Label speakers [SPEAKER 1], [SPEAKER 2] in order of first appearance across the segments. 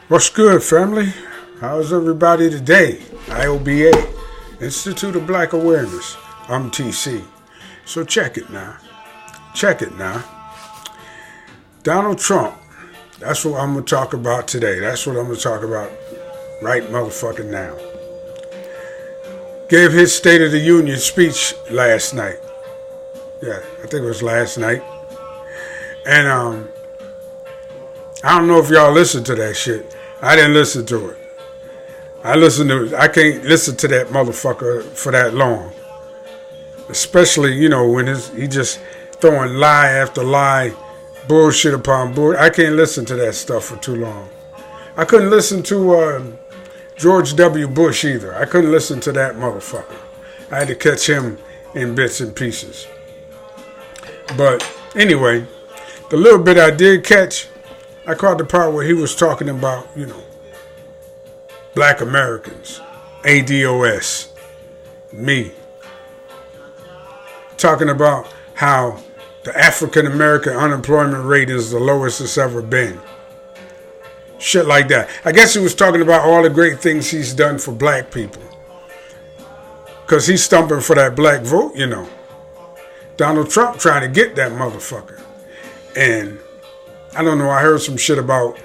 [SPEAKER 1] What's good, family? How's everybody today? I.O.B.A, Institute of Black Awareness. I'm TC. So check it now. Donald Trump. That's what I'm going to talk about today. That's what I'm going to talk about right motherfucking now. Gave his State of the Union speech last night. Yeah, I think it was last night. And I don't know if y'all listened to that shit. I didn't listen to it. I can't listen to that motherfucker for that long. Especially, when he just throwing lie after lie, bullshit upon bullshit. I can't listen to that stuff for too long. I couldn't listen to George W. Bush either. I couldn't listen to that motherfucker. I had to catch him in bits and pieces. But anyway, the little bit I did catch, I caught the part where he was talking about, Black Americans, ADOS, me. Talking about how the African American unemployment rate is the lowest it's ever been. Shit like that. I guess he was talking about all the great things he's done for black people. Because he's stumping for that black vote, Donald Trump trying to get that motherfucker. And I don't know, I heard some shit about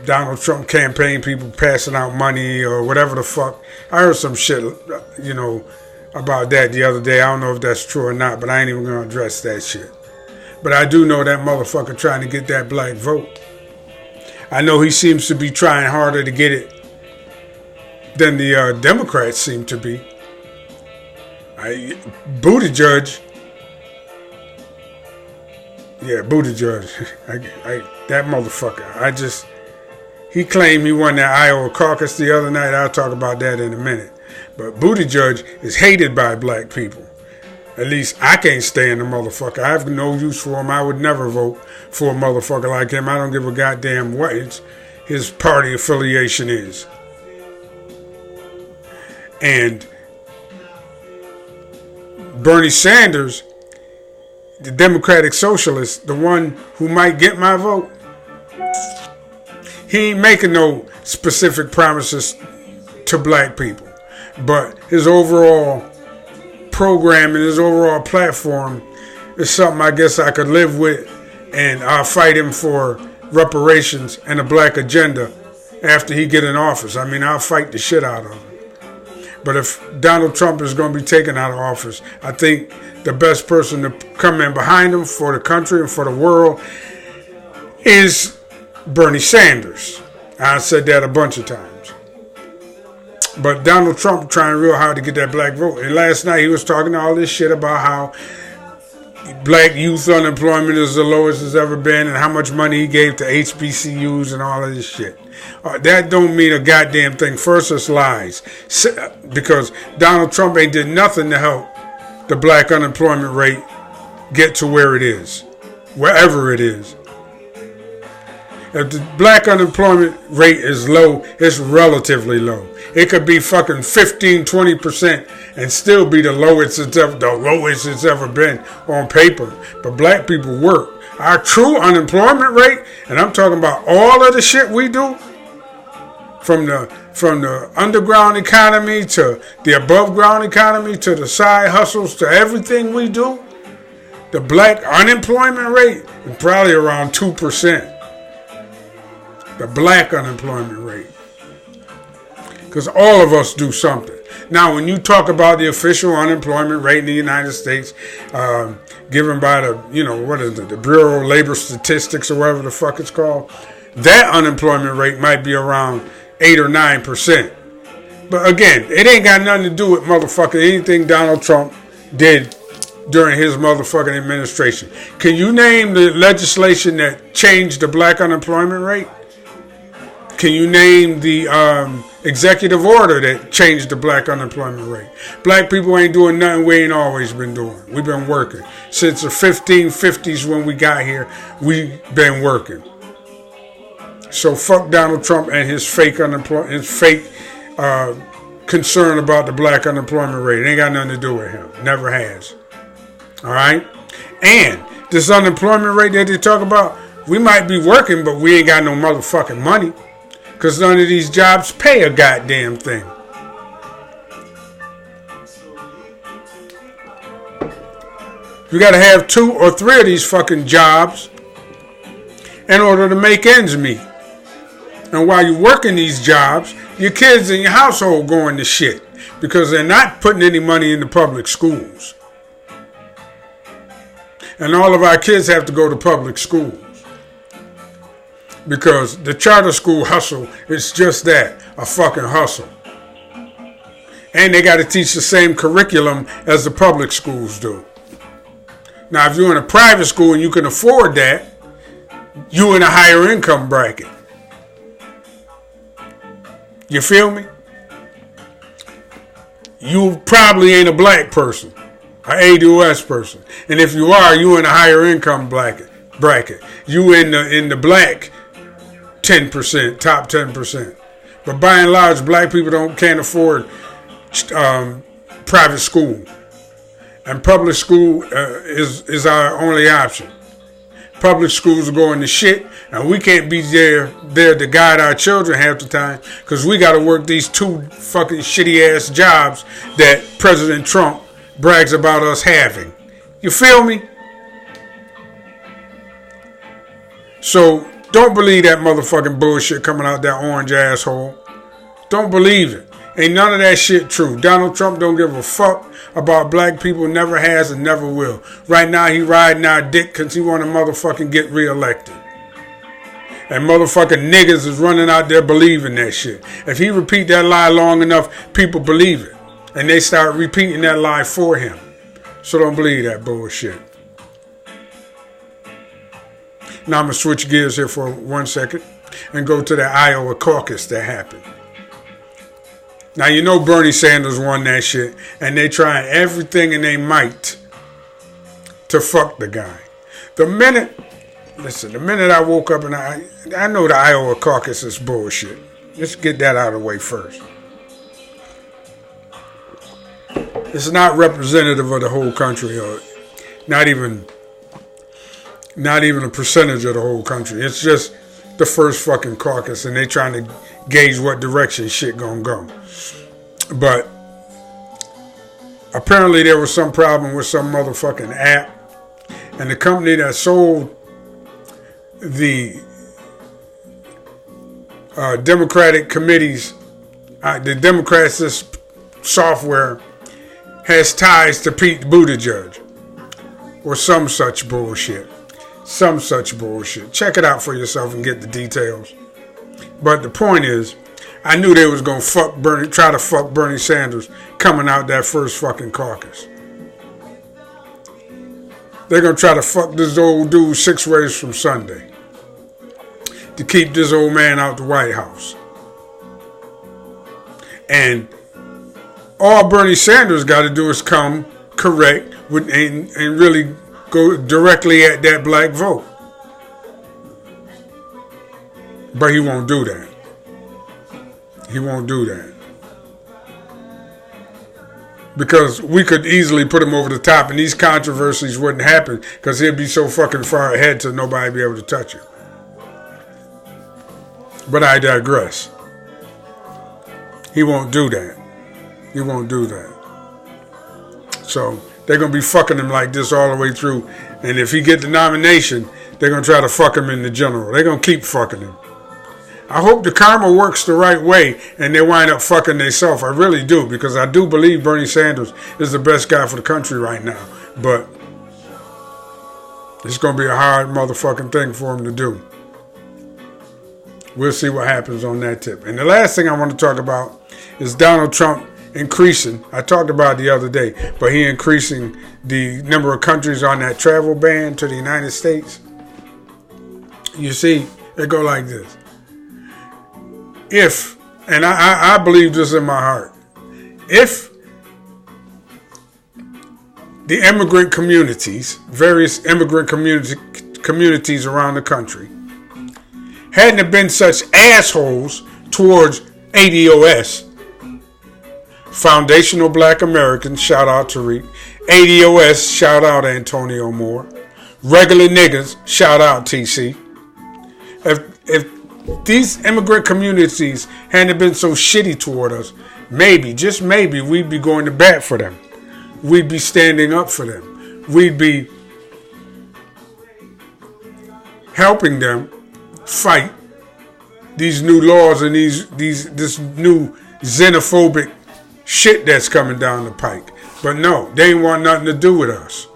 [SPEAKER 1] Donald Trump campaign people passing out money or whatever the fuck. I heard some shit, about that the other day. I don't know if that's true or not, but I ain't even going to address that shit. But I do know that motherfucker trying to get that black vote. I know he seems to be trying harder to get it than the Democrats seem to be. Buttigieg. Yeah, Buttigieg. That motherfucker. He claimed he won that Iowa caucus the other night. I'll talk about that in a minute. But Buttigieg is hated by black people. At least I can't stand the motherfucker. I have no use for him. I would never vote for a motherfucker like him. I don't give a goddamn what his party affiliation is. And Bernie Sanders, the Democratic Socialist, the one who might get my vote, he ain't making no specific promises to black people. But his overall program and his overall platform is something I guess I could live with, and I'll fight him for reparations and a black agenda after he get in office. I mean, I'll fight the shit out of him. But if Donald Trump is going to be taken out of office, I think the best person to come in behind him for the country and for the world is Bernie Sanders. I said that a bunch of times. But Donald Trump trying real hard to get that black vote. And last night he was talking all this shit about how black youth unemployment is the lowest it's ever been and how much money he gave to HBCUs and all of this shit. That don't mean a goddamn thing. First, it's lies. Because Donald Trump ain't did nothing to help the black unemployment rate get to where it is. Wherever it is. If the black unemployment rate is low, it's relatively low. It could be fucking 15, 20% and still be the lowest it's ever been on paper. But black people work. Our true unemployment rate, and I'm talking about all of the shit we do, from the underground economy to the above ground economy to the side hustles to everything we do, the black unemployment rate is probably around 2%. The black unemployment rate. Because all of us do something. Now, when you talk about the official unemployment rate in the United States, given by the Bureau of Labor Statistics or whatever the fuck it's called, that unemployment rate might be around 8 or 9%. But again, it ain't got nothing to do with motherfucking anything Donald Trump did during his motherfucking administration. Can you name the legislation that changed the black unemployment rate? Can you name the executive order that changed the black unemployment rate? Black people ain't doing nothing we ain't always been doing. We've been working. Since the 1550s when we got here, we've been working. So fuck Donald Trump and his fake unemployment, his fake concern about the black unemployment rate. It ain't got nothing to do with him. Never has. All right? And this unemployment rate that they talk about, we might be working, but we ain't got no motherfucking money. Because none of these jobs pay a goddamn thing. You got to have 2 or 3 of these fucking jobs in order to make ends meet. And while you're working these jobs, your kids in your household going to shit because they're not putting any money in the public schools. And all of our kids have to go to public schools because the charter school hustle is just that, a fucking hustle. And they got to teach the same curriculum as the public schools do. Now, if you're in a private school and you can afford that, you're in a higher income bracket. You feel me? You probably ain't a black person, an A.O.B.A person. And if you are, you in a higher income bracket. You in the black 10%, top 10%. But by and large, black people can't afford private school. And public school is our only option. Public schools are going to shit, and we can't be there to guide our children half the time because we got to work these 2 fucking shitty ass jobs that President Trump brags about us having. You feel me? So don't believe that motherfucking bullshit coming out that orange asshole. Don't believe it. Ain't none of that shit true. Donald Trump don't give a fuck about black people, never has and never will. Right now he riding our dick because he want to motherfucking get reelected. And motherfucking niggas is running out there believing that shit. If he repeat that lie long enough, people believe it. And they start repeating that lie for him. So don't believe that bullshit. Now I'm going to switch gears here for 1 second and go to the Iowa caucus that happened. Now, you know Bernie Sanders won that shit, and they trying everything in their might to fuck the guy. The minute I woke up and I know the Iowa caucus is bullshit. Let's get that out of the way first. It's not representative of the whole country, or not even a percentage of the whole country. It's just the first fucking caucus, and they trying to gauge what direction shit gonna go. But apparently there was some problem with some motherfucking app, and the company that sold the Democratic committees, the Democrats' this software has ties to Pete Buttigieg or some such bullshit. Some such bullshit. Check it out for yourself and get the details. But the point is, I knew they was gonna try to fuck Bernie Sanders coming out that first fucking caucus. They're gonna try to fuck this old dude 6 ways from Sunday to keep this old man out the White House. And all Bernie Sanders got to do is come correct and really go directly at that black vote. But he won't do that. He won't do that. Because we could easily put him over the top and these controversies wouldn't happen because he'd be so fucking far ahead to nobody be able to touch him. But I digress. He won't do that. He won't do that. So they're going to be fucking him like this all the way through. And if he get the nomination, they're going to try to fuck him in the general. They're going to keep fucking him. I hope the karma works the right way and they wind up fucking themselves. I really do, because I do believe Bernie Sanders is the best guy for the country right now. But it's going to be a hard motherfucking thing for him to do. We'll see what happens on that tip. And the last thing I want to talk about is Donald Trump increasing. I talked about it the other day, but he increasing the number of countries on that travel ban to the United States. You see, it go like this. If, and I believe this in my heart, if the immigrant communities, various immigrant communities around the country, hadn't have been such assholes towards ADOS, Foundational Black Americans, shout out Tariq, ADOS, shout out Antonio Moore, regular niggas, shout out TC. If these immigrant communities hadn't been so shitty toward us, maybe, just maybe, we'd be going to bat for them. We'd be standing up for them. We'd be helping them fight these new laws and this new xenophobic shit that's coming down the pike. But no, they ain't want nothing to do with us.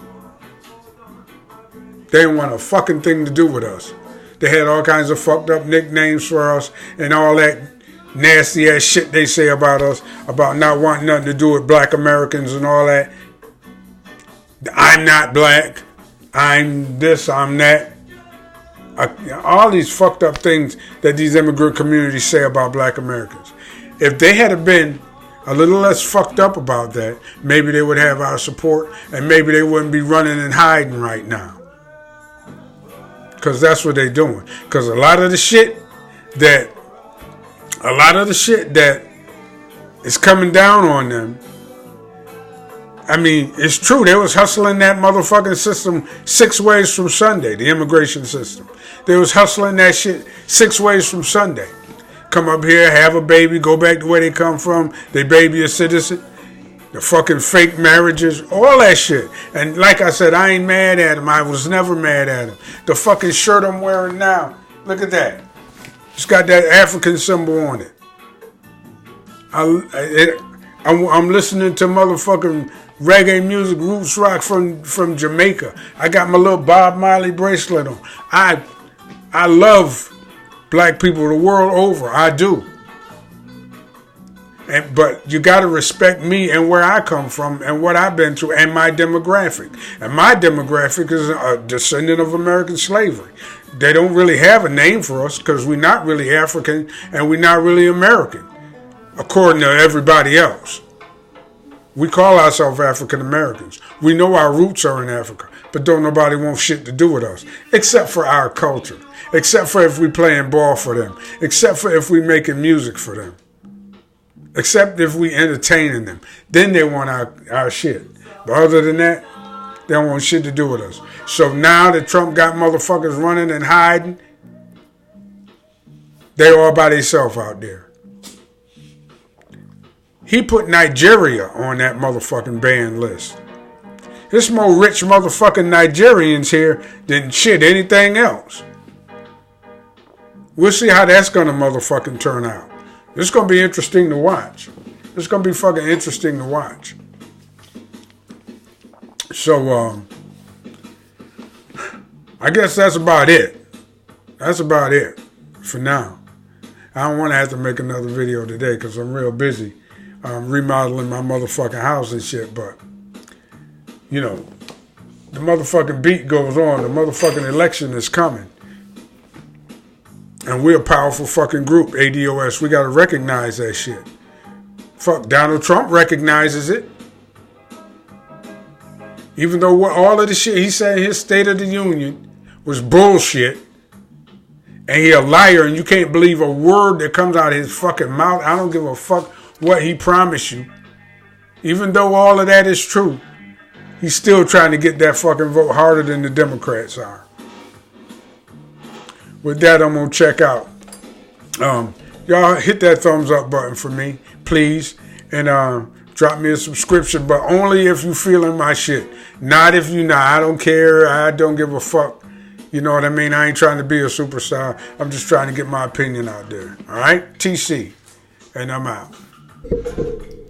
[SPEAKER 1] They ain't want a fucking thing to do with us. They had all kinds of fucked up nicknames for us and all that nasty ass shit they say about us, about not wanting nothing to do with black Americans and all that. I'm not black. I'm this, I'm that. All these fucked up things that these immigrant communities say about black Americans. If they had been a little less fucked up about that, maybe they would have our support and maybe they wouldn't be running and hiding right now. Because that's what they're doing. Because a lot of the shit that is coming down on them, I mean, it's true. They was hustling that motherfucking system 6 ways from Sunday, the immigration system. They was hustling that shit 6 ways from Sunday. Come up here, have a baby, go back to where they come from, they baby a citizen. The fucking fake marriages, all that shit. And like I said, I ain't mad at him. I was never mad at him. The fucking shirt I'm wearing now, look at that. It's got that African symbol on it. I'm listening to motherfucking reggae music, roots rock from Jamaica. I got my little Bob Marley bracelet on. I love black people the world over. I do. But you got to respect me and where I come from and what I've been through and my demographic. And my demographic is a descendant of American slavery. They don't really have a name for us because we're not really African and we're not really American, according to everybody else. We call ourselves African Americans. We know our roots are in Africa, but don't nobody want shit to do with us, except for our culture, except for if we playing ball for them, except for if we making music for them. Except if we entertaining them. Then they want our shit. But other than that, they don't want shit to do with us. So now that Trump got motherfuckers running and hiding, they all by themselves out there. He put Nigeria on that motherfucking banned list. There's more rich motherfucking Nigerians here than shit anything else. We'll see how that's gonna motherfucking turn out. It's going to be interesting to watch. It's going to be fucking interesting to watch. So, I guess that's about it. That's about it for now. I don't want to have to make another video today because I'm real busy remodeling my motherfucking house and shit. But, you know, the motherfucking beat goes on. The motherfucking election is coming. And we're a powerful fucking group, ADOS. We got to recognize that shit. Fuck, Donald Trump recognizes it. Even though all of the shit he said in his State of the Union was bullshit. And he a liar and you can't believe a word that comes out of his fucking mouth. I don't give a fuck what he promised you. Even though all of that is true, he's still trying to get that fucking vote harder than the Democrats are. With that, I'm going to check out. Y'all hit that thumbs up button for me, please. And drop me a subscription, but only if you feeling my shit. Not if you not. I don't care. I don't give a fuck. You know what I mean? I ain't trying to be a superstar. I'm just trying to get my opinion out there. All right? TC. And I'm out.